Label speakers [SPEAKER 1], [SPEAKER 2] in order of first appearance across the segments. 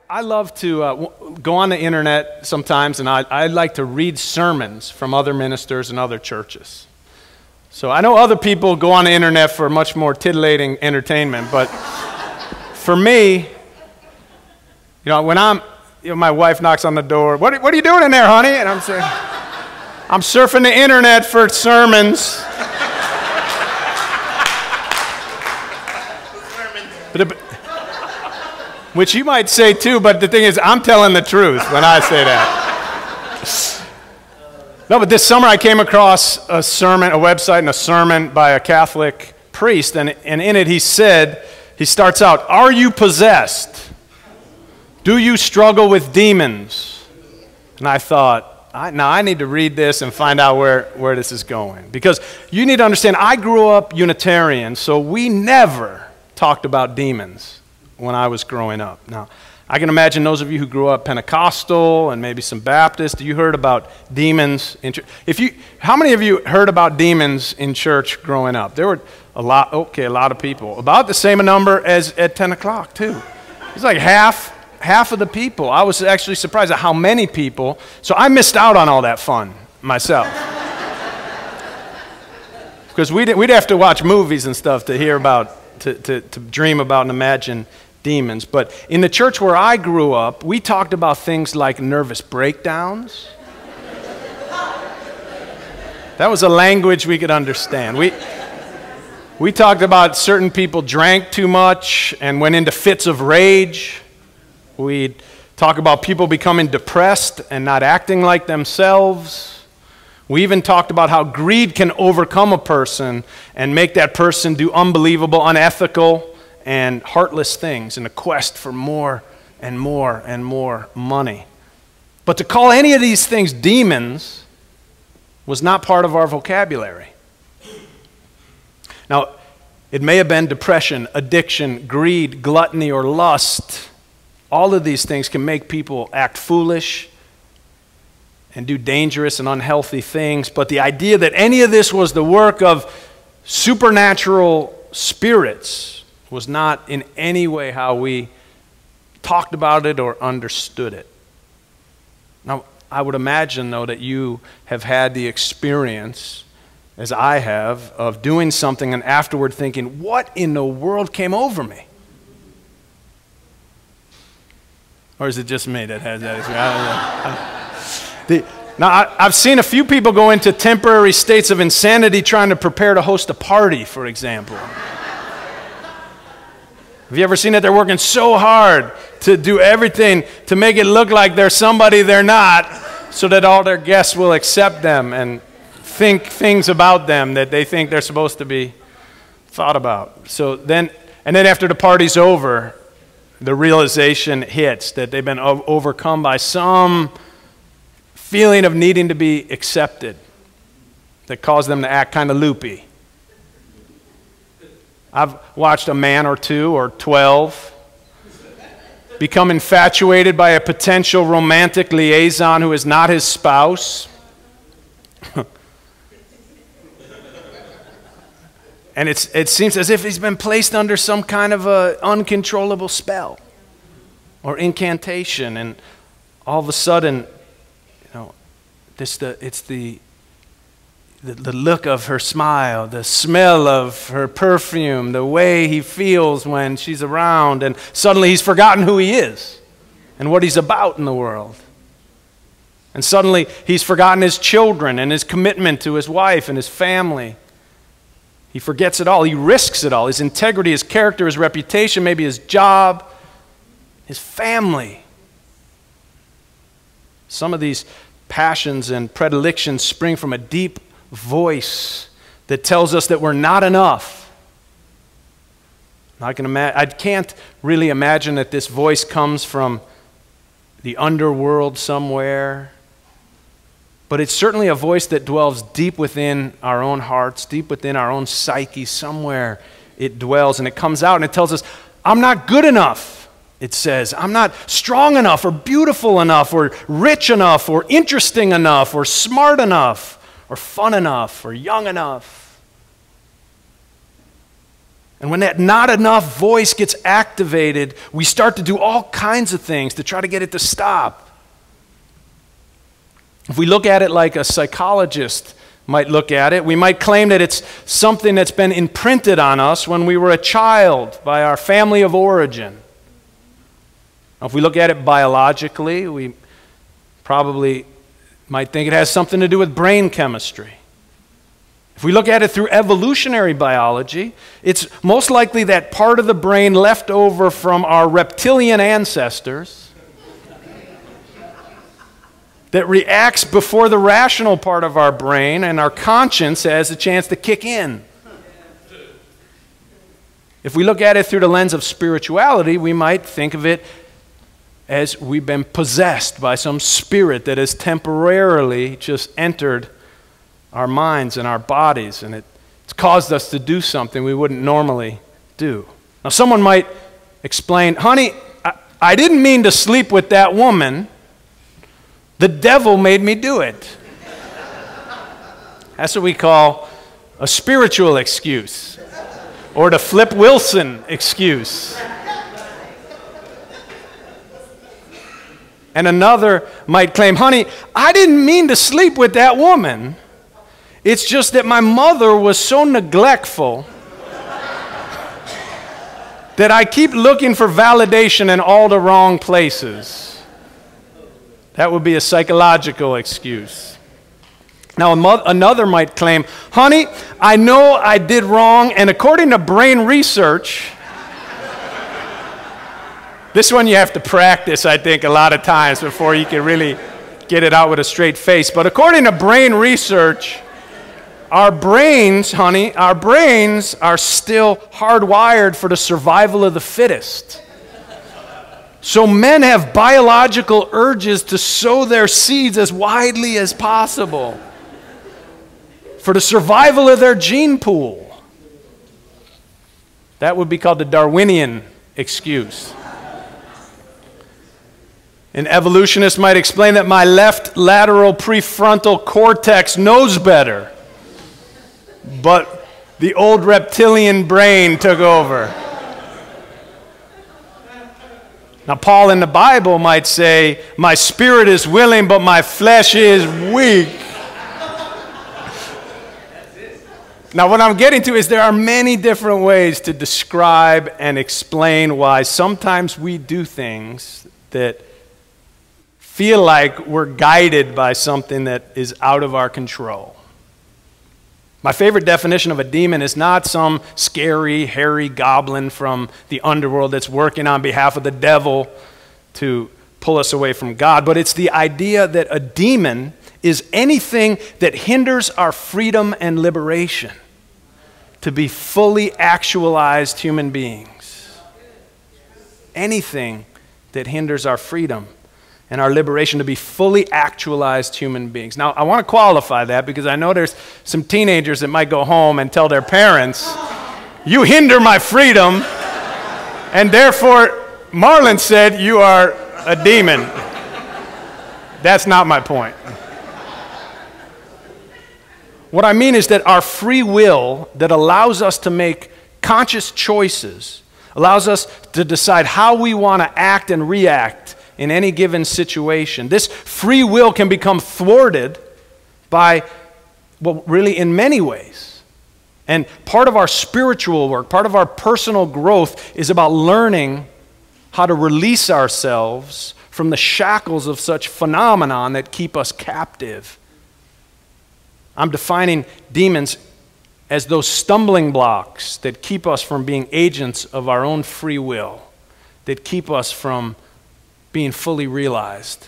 [SPEAKER 1] I love to go on the internet sometimes, and I like to read sermons from other ministers and other churches. So I know other people go on the internet for much more titillating entertainment, but for me, when my wife knocks on the door, what are you doing in there, honey? And I'm saying, I'm surfing the internet for sermons. Which you might say too, but the thing is, I'm telling the truth when I say that. No, but this summer I came across a website and a sermon by a Catholic priest, and in it he starts out, "Are you possessed? Do you struggle with demons?" And I thought, now I need to read this and find out where this is going. Because you need to understand, I grew up Unitarian, so we never talked about demons when I was growing up. Now, I can imagine those of you who grew up Pentecostal and maybe some Baptist, you heard about demons in church. How many of you heard about demons in church growing up? There were a lot of people. About the same number as at 10 o'clock, too. It's like half of the people. I was actually surprised at how many people. So I missed out on all that fun myself. Because we'd have to watch movies and stuff to hear about, to dream about and imagine demons. But in the church where I grew up, we talked about things like nervous breakdowns. That was a language we could understand. We talked about certain people drank too much and went into fits of rage. We'd talk about people becoming depressed and not acting like themselves. We even talked about how greed can overcome a person and make that person do unbelievable, unethical, and heartless things in a quest for more and more and more money. But to call any of these things demons was not part of our vocabulary. Now, it may have been depression, addiction, greed, gluttony, or lust. All of these things can make people act foolish and do dangerous and unhealthy things. But the idea that any of this was the work of supernatural spirits was not in any way how we talked about it or understood it. Now, I would imagine, though, that you have had the experience, as I have, of doing something and afterward thinking, what in the world came over me? Or is it just me that has that experience? Now, I've seen a few people go into temporary states of insanity trying to prepare to host a party, for example. Have you ever seen that they're working so hard to do everything to make it look like they're somebody they're not, so that all their guests will accept them and think things about them that they think they're supposed to be thought about? And then after the party's over, the realization hits that they've been overcome by some feeling of needing to be accepted that caused them to act kind of loopy. I've watched a man or two or 12 become infatuated by a potential romantic liaison who is not his spouse. And it seems as if he's been placed under some kind of a uncontrollable spell or incantation, and all of a sudden, it's the look of her smile, the smell of her perfume, the way he feels when she's around, and suddenly he's forgotten who he is and what he's about in the world. And suddenly he's forgotten his children and his commitment to his wife and his family. He forgets it all. He risks it all. His integrity, his character, his reputation, maybe his job, his family. Some of these passions and predilections spring from a deep voice that tells us that we're not enough. I can't really imagine that this voice comes from the underworld somewhere, but it's certainly a voice that dwells deep within our own hearts, deep within our own psyche. Somewhere it dwells, and it comes out and it tells us, I'm not good enough. It says, I'm not strong enough or beautiful enough or rich enough or interesting enough or smart enough or fun enough or young enough. And when that not enough voice gets activated, we start to do all kinds of things to try to get it to stop. If we look at it like a psychologist might look at it, we might claim that it's something that's been imprinted on us when we were a child by our family of origin. Now, if we look at it biologically, we probably might think it has something to do with brain chemistry. If we look at it through evolutionary biology, it's most likely that part of the brain left over from our reptilian ancestors that reacts before the rational part of our brain and our conscience has a chance to kick in. If we look at it through the lens of spirituality, we might think of it as we've been possessed by some spirit that has temporarily just entered our minds and our bodies, and it's caused us to do something we wouldn't normally do. Now, someone might explain, honey, I didn't mean to sleep with that woman. The devil made me do it. That's what we call a spiritual excuse, or the Flip Wilson excuse. And another might claim, honey, I didn't mean to sleep with that woman. It's just that my mother was so neglectful that I keep looking for validation in all the wrong places. That would be a psychological excuse. Now, another might claim, honey, I know I did wrong, and according to brain research, this one you have to practice, I think, a lot of times before you can really get it out with a straight face. But according to brain research, our brains, honey, our brains are still hardwired for the survival of the fittest. So men have biological urges to sow their seeds as widely as possible for the survival of their gene pool. That would be called the Darwinian excuse. An evolutionist might explain that my left lateral prefrontal cortex knows better, but the old reptilian brain took over. Now, Paul in the Bible might say, my spirit is willing, but my flesh is weak. Now, what I'm getting to is there are many different ways to describe and explain why sometimes we do things that feel like we're guided by something that is out of our control. My favorite definition of a demon is not some scary, hairy goblin from the underworld that's working on behalf of the devil to pull us away from God, but it's the idea that a demon is anything that hinders our freedom and liberation to be fully actualized human beings. Anything that hinders our freedom and our liberation to be fully actualized human beings. Now, I want to qualify that because I know there's some teenagers that might go home and tell their parents, you hinder my freedom, and therefore, Marlin said you are a demon. That's not my point. What I mean is that our free will that allows us to make conscious choices, allows us to decide how we want to act and react in any given situation. This free will can become thwarted by, well, really in many ways. And part of our spiritual work, part of our personal growth is about learning how to release ourselves from the shackles of such phenomenon that keep us captive. I'm defining demons as those stumbling blocks that keep us from being agents of our own free will, that keep us from being fully realized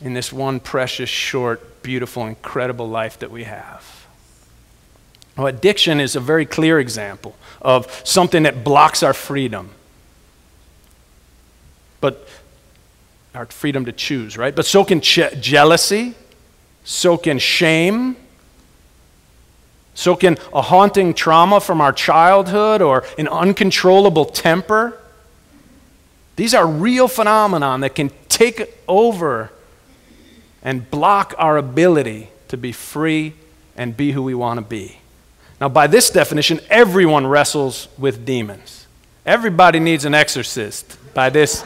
[SPEAKER 1] in this one precious, short, beautiful, incredible life that we have. Well, addiction is a very clear example of something that blocks our freedom. But our freedom to choose, right? But so can jealousy, so can shame, so can a haunting trauma from our childhood or an uncontrollable temper. These are real phenomena that can take over and block our ability to be free and be who we want to be. Now, by this definition, everyone wrestles with demons. Everybody needs an exorcist by this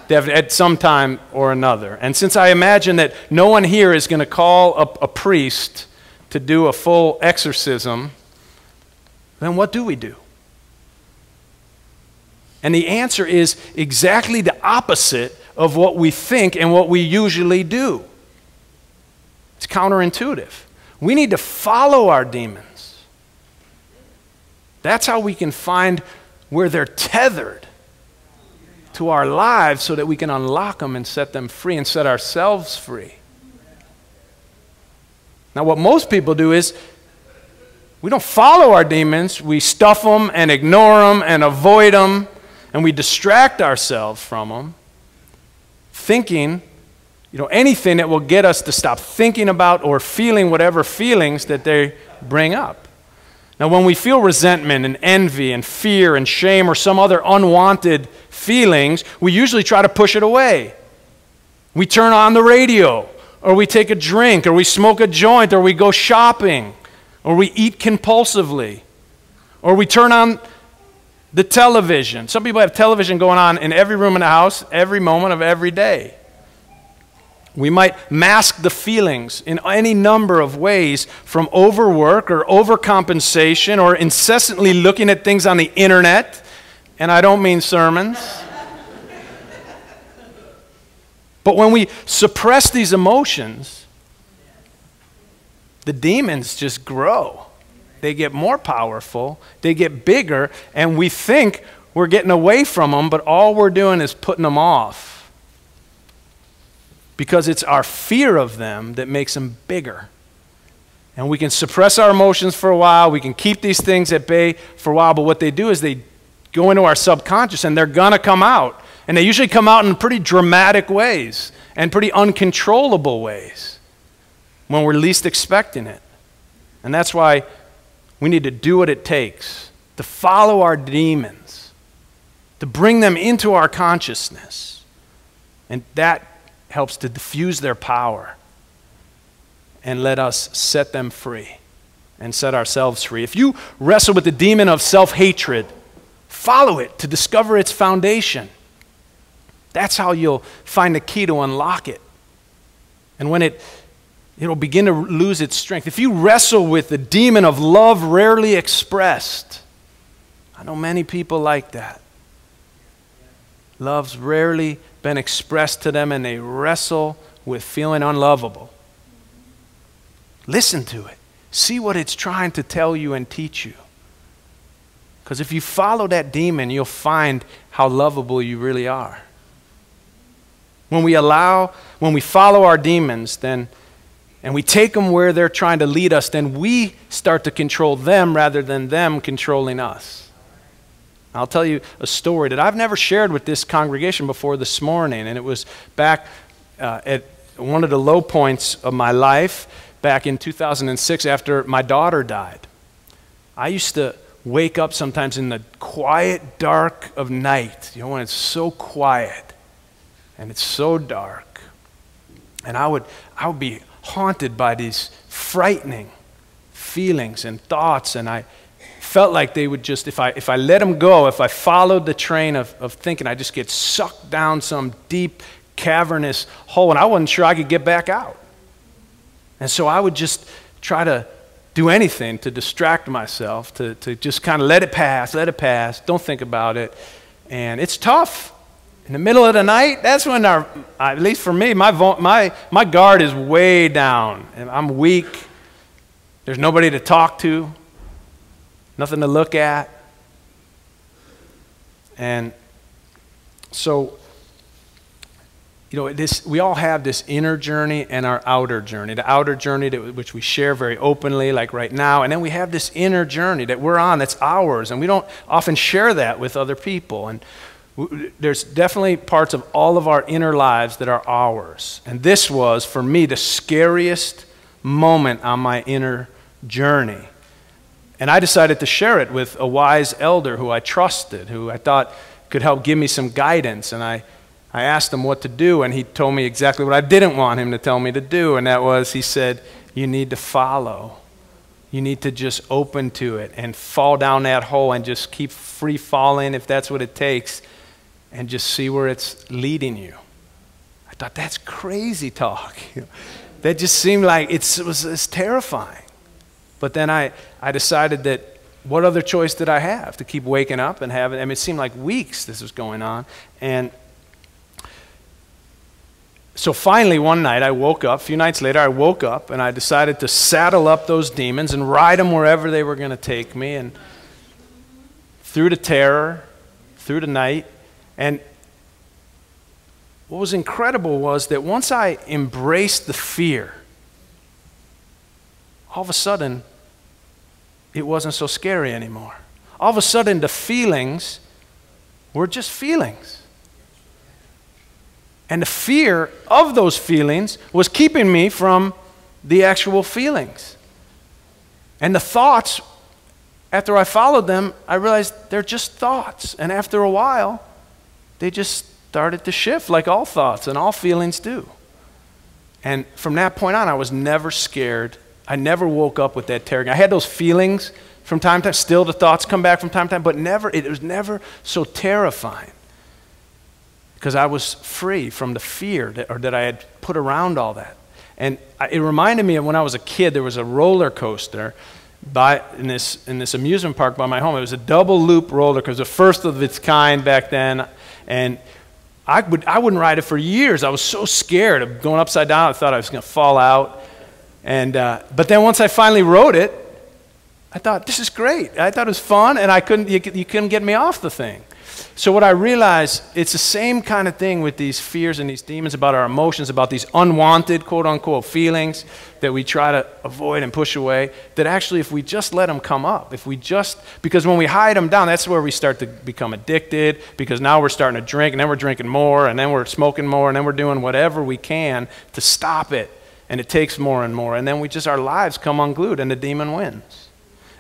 [SPEAKER 1] at some time or another. And since I imagine that no one here is going to call a priest to do a full exorcism, then what do we do? And the answer is exactly the opposite of what we think and what we usually do. It's counterintuitive. We need to follow our demons. That's how we can find where they're tethered to our lives so that we can unlock them and set them free and set ourselves free. Now, what most people do is we don't follow our demons. We stuff them and ignore them and avoid them, and we distract ourselves from them, thinking, anything that will get us to stop thinking about or feeling whatever feelings that they bring up. Now, when we feel resentment and envy and fear and shame or some other unwanted feelings, we usually try to push it away. We turn on the radio, or we take a drink, or we smoke a joint, or we go shopping, or we eat compulsively, or we turn on the television. Some people have television going on in every room in the house, every moment of every day. We might mask the feelings in any number of ways, from overwork or overcompensation or incessantly looking at things on the internet, and I don't mean sermons. But when we suppress these emotions, the demons just grow. They get more powerful, they get bigger, and we think we're getting away from them, but all we're doing is putting them off. Because it's our fear of them that makes them bigger. And we can suppress our emotions for a while, we can keep these things at bay for a while, but what they do is they go into our subconscious and they're going to come out. And they usually come out in pretty dramatic ways and pretty uncontrollable ways when we're least expecting it. And that's why we need to do what it takes to follow our demons, to bring them into our consciousness. And that helps to diffuse their power and let us set them free and set ourselves free. If you wrestle with the demon of self-hatred, follow it to discover its foundation. That's how you'll find the key to unlock it. And when it'll begin to lose its strength. If you wrestle with the demon of love rarely expressed, I know many people like that. Love's rarely been expressed to them and they wrestle with feeling unlovable. Listen to it. See what it's trying to tell you and teach you. Because if you follow that demon, you'll find how lovable you really are. When we follow our demons, then, and we take them where they're trying to lead us, then we start to control them rather than them controlling us. I'll tell you a story that I've never shared with this congregation before this morning, and it was back at one of the low points of my life back in 2006 after my daughter died. I used to wake up sometimes in the quiet dark of night, when it's so quiet and it's so dark, and I would be haunted by these frightening feelings and thoughts, and I felt like they would just, if I let them go, if I followed the train of thinking, I just get sucked down some deep, cavernous hole, and I wasn't sure I could get back out. And so I would just try to do anything to distract myself, to just kind of let it pass, don't think about it. And it's tough. In the middle of the night, that's when at least for me, my guard is way down. And I'm weak. There's nobody to talk to. Nothing to look at. And so, we all have this inner journey and our outer journey. The outer journey which we share very openly, like right now, and then we have this inner journey that we're on that's ours, and we don't often share that with other people. And there's definitely parts of all of our inner lives that are ours. And this was, for me, the scariest moment on my inner journey. And I decided to share it with a wise elder who I trusted, who I thought could help give me some guidance. And I asked him what to do, and he told me exactly what I didn't want him to tell me to do, and that was, he said, you need to follow You need to just open to it and fall down that hole and just keep free falling if that's what it takes, and just see where it's leading you. I thought, that's crazy talk. That just seemed like it's terrifying. But then I decided that, what other choice did I have? To keep waking up and having, I mean, it seemed like weeks this was going on. And so finally one night I woke up, a few nights later I woke up and I decided to saddle up those demons and ride them wherever they were going to take me, and through the terror, through the night. And what was incredible was that once I embraced the fear, all of a sudden it wasn't so scary anymore. All of a sudden the feelings were just feelings. And the fear of those feelings was keeping me from the actual feelings. And the thoughts, after I followed them, I realized they're just thoughts. And after a while, they just started to shift, like all thoughts and all feelings do. And from that point on, I was never scared. I never woke up with that terror. I had those feelings from time to time. Still the thoughts come back from time to time, but it was never so terrifying, because I was free from the fear that I had put around all that. And it reminded me of when I was a kid. There was a roller coaster in this amusement park by my home. It was a double loop roller coaster, the first of its kind back then. And I wouldn't ride it for years. I was so scared of going upside down. I thought I was going to fall out. And but then once I finally rode it, I thought, this is great. I thought it was fun, and you couldn't get me off the thing. So what I realized, it's the same kind of thing with these fears and these demons, about our emotions, about these unwanted, quote-unquote, feelings that we try to avoid and push away, that actually if we just let them come up, because when we hide them down, that's where we start to become addicted, because now we're starting to drink, and then we're drinking more, and then we're smoking more, and then we're doing whatever we can to stop it, and it takes more and more, and then our lives come unglued, and the demon wins.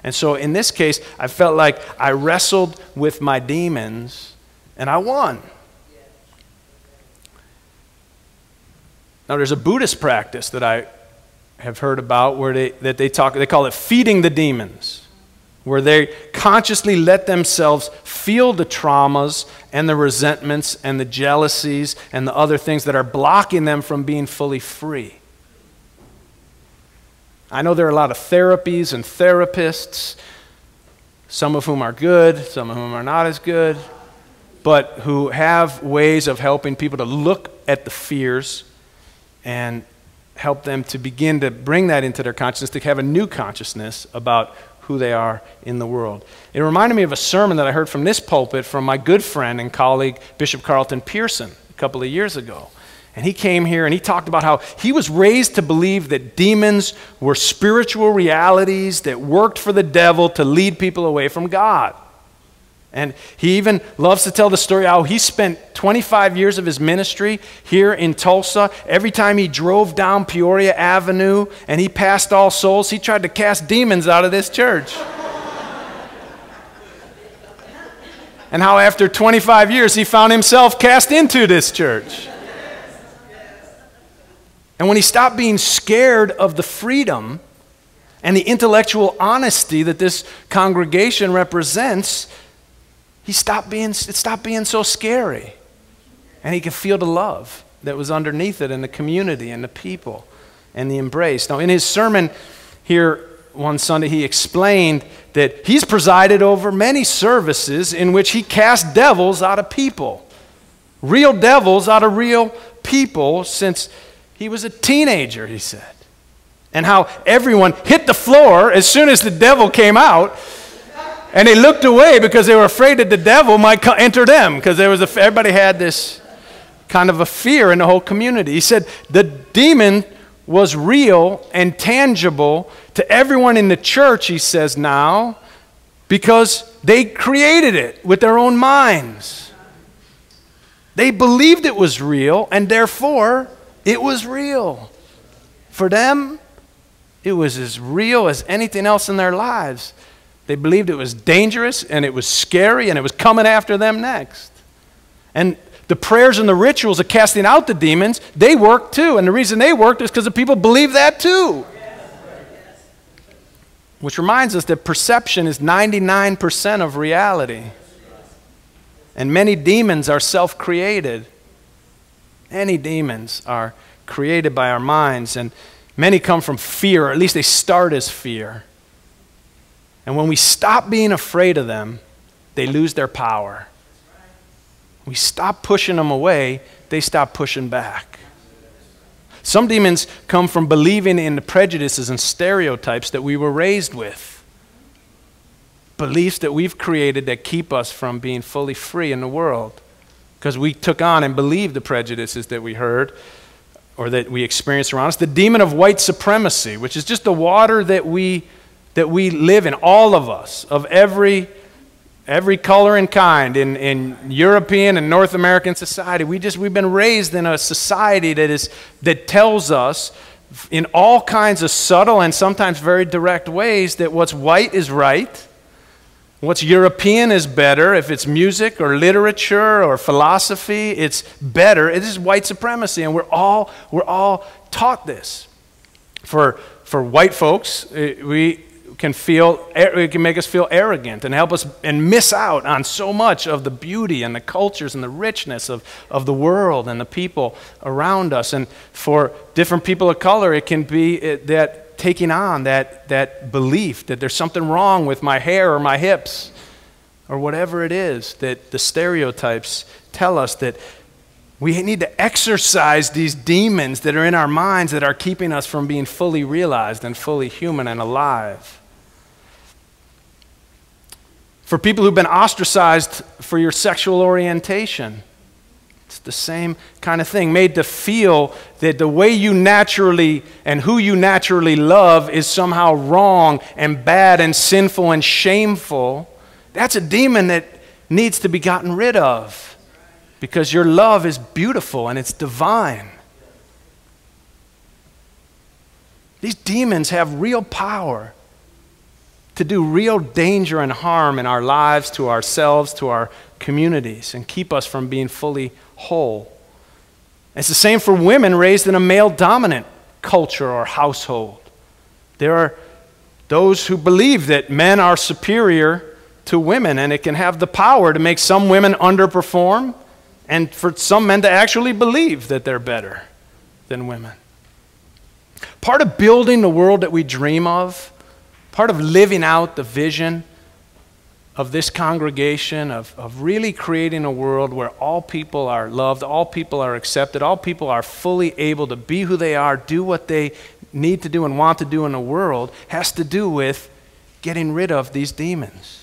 [SPEAKER 1] And so in this case, I felt like I wrestled with my demons, and I won. Now there's a Buddhist practice that I have heard about where they call it feeding the demons, where they consciously let themselves feel the traumas and the resentments and the jealousies and the other things that are blocking them from being fully free. I know there are a lot of therapies and therapists, some of whom are good, some of whom are not as good, but who have ways of helping people to look at the fears and help them to begin to bring that into their consciousness, to have a new consciousness about who they are in the world. It reminded me of a sermon that I heard from this pulpit from my good friend and colleague, Bishop Carlton Pearson, a couple of years ago. And he came here and he talked about how he was raised to believe that demons were spiritual realities that worked for the devil to lead people away from God. And he even loves to tell the story how he spent 25 years of his ministry here in Tulsa. Every time he drove down Peoria Avenue and he passed All Souls, he tried to cast demons out of this church. And how after 25 years he found himself cast into this church. And when he stopped being scared of the freedom and the intellectual honesty that this congregation represents, it stopped being so scary. And he could feel the love that was underneath it, and the community and the people and the embrace. Now in his sermon here one Sunday, he explained that he's presided over many services in which he cast devils out of people. Real devils out of real people since he was a teenager, he said. And how everyone hit the floor as soon as the devil came out, and they looked away because they were afraid that the devil might enter them, because everybody had this kind of a fear in the whole community. He said the demon was real and tangible to everyone in the church, he says now, because they created it with their own minds. They believed it was real, and therefore it was real. For them, it was as real as anything else in their lives. They believed it was dangerous, and it was scary, and it was coming after them next. And the prayers and the rituals of casting out the demons, they worked too. And the reason they worked is because the people believed that too. which reminds us that perception is 99% of reality. And many demons are self-created. Many demons are created by our minds, and many come from fear, or at least they start as fear. And when we stop being afraid of them, they lose their power. We stop pushing them away, they stop pushing back. Some demons come from believing in the prejudices and stereotypes that we were raised with. Beliefs that we've created that keep us from being fully free in the world. Because we took on and believed the prejudices that we heard or that we experienced around us. The demon of white supremacy, which is just the water that we live in, all of us, of every color and kind in European and North American society. We've been raised in a society that tells us in all kinds of subtle and sometimes very direct ways that what's white is right, what's European is better. If it's music or literature or philosophy, it's better. It is white supremacy, and we're all taught this. For white folks, it can make us feel arrogant and help us and miss out on so much of the beauty and the cultures and the richness of the world and the people around us. And for different people of color, it can be that taking on that belief that there's something wrong with my hair or my hips or whatever it is, that the stereotypes tell us that we need to exorcise these demons that are in our minds that are keeping us from being fully realized and fully human and alive. For people who've been ostracized for your sexual orientation, it's the same kind of thing. Made to feel that the way you naturally and who you naturally love is somehow wrong and bad and sinful and shameful. That's a demon that needs to be gotten rid of, because your love is beautiful and it's divine. These demons have real power to do real danger and harm in our lives, to ourselves, to our communities, and keep us from being fully whole. It's the same for women raised in a male-dominant culture or household. There are those who believe that men are superior to women, and it can have the power to make some women underperform, and for some men to actually believe that they're better than women. Part of building the world that we dream of, part of living out the vision of this congregation, of really creating a world where all people are loved, all people are accepted, all people are fully able to be who they are, do what they need to do and want to do in the world, has to do with getting rid of these demons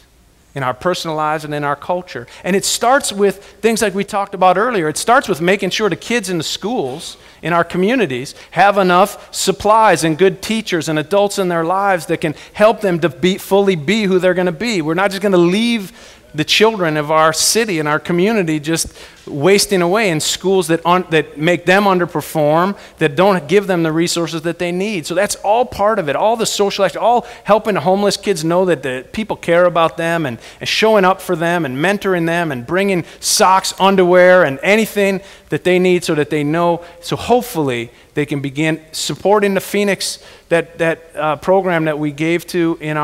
[SPEAKER 1] in our personal lives and in our culture. And it starts with things like we talked about earlier. It starts with making sure the kids in the schools, in our communities, have enough supplies and good teachers and adults in their lives that can help them to fully be who they're going to be. We're not just going to leave the children of our city and our community just wasting away in schools that make them underperform, that don't give them the resources that they need. So that's all part of it, all the social action, all helping the homeless kids know that the people care about them and showing up for them and mentoring them and bringing socks, underwear, and anything that they need so that they know. So hopefully they can begin supporting the Phoenix, that program that we gave to in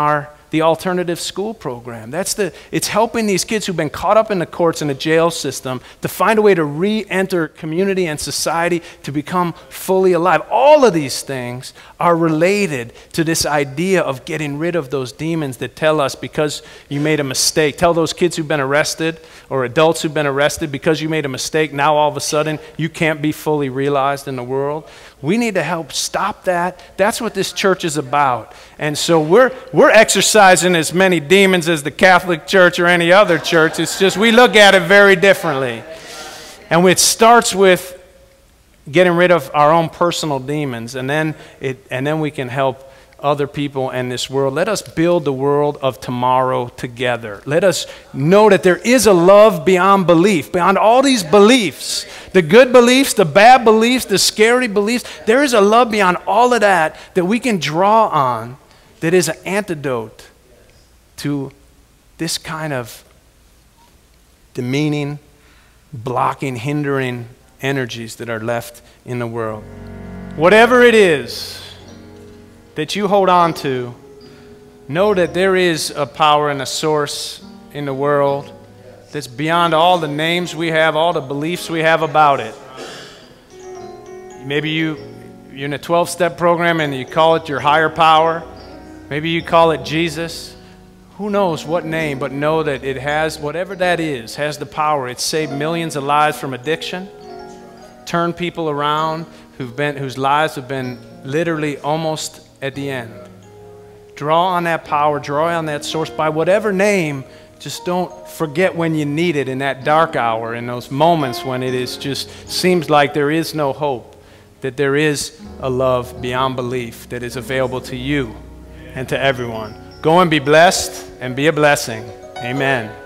[SPEAKER 1] the alternative school program. It's helping these kids who've been caught up in the courts and the jail system to find a way to re-enter community and society to become fully alive. All of these things are related to this idea of getting rid of those demons that tell us because you made a mistake. Tell those kids who've been arrested or adults who've been arrested because you made a mistake, now all of a sudden you can't be fully realized in the world. We need to help stop that. That's what this church is about. And so we're exercising as many demons as the Catholic Church or any other church. It's just we look at it very differently. And it starts with getting rid of our own personal demons, and then we can help other people in this world. Let us build the world of tomorrow together. Let us know that there is a love beyond belief, beyond all these beliefs, the good beliefs, the bad beliefs, the scary beliefs. There is a love beyond all of that we can draw on, that is an antidote to this kind of demeaning, blocking, hindering energies that are left in the world. Whatever it is that you hold on to Know that there is a power and a source in the world that's beyond all the names we have, all the beliefs we have about it. Maybe you're in a 12-step program and you call it your higher power. Maybe you call it Jesus. Who knows what name, but know that it has, whatever that is, has the power. It's saved millions of lives from addiction, turned people around whose lives have been literally almost at the end. Draw on that power, draw on that source by whatever name. Just don't forget when you need it in that dark hour, in those moments when it is just seems like there is no hope, that there is a love beyond belief that is available to you and to everyone. Go and be blessed and be a blessing. Amen.